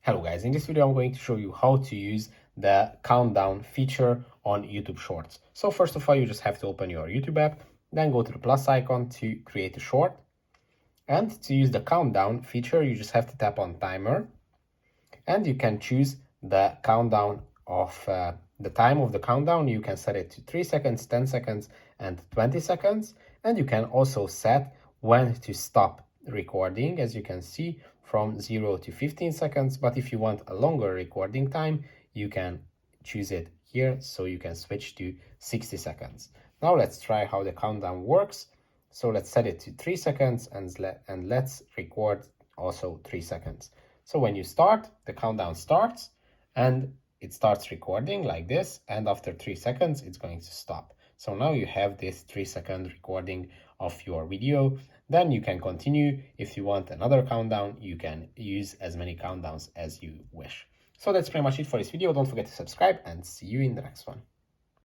Hello guys, in this video I'm going to show you how to use the countdown feature on YouTube Shorts. So first of all, you just have to open your YouTube app, then go to the plus icon to create a short. And to use the countdown feature, you just have to tap on timer, and you can choose the countdown of the time of the countdown. You can set it to 3 seconds, 10 seconds, and 20 seconds. And you can also set when to stop recording, as you can see, from 0 to 15 seconds. But if you want a longer recording time, you can choose it here, so you can switch to 60 seconds. Now let's try how the countdown works. So let's set it to 3 seconds and let's record also 3 seconds. So when you start, the countdown starts and it starts recording like this, and after 3 seconds it's going to stop. So now you have this 3-second recording of your video. Then you can continue. If you want another countdown, you can use as many countdowns as you wish. So that's pretty much it for this video. Don't forget to subscribe and see you in the next one.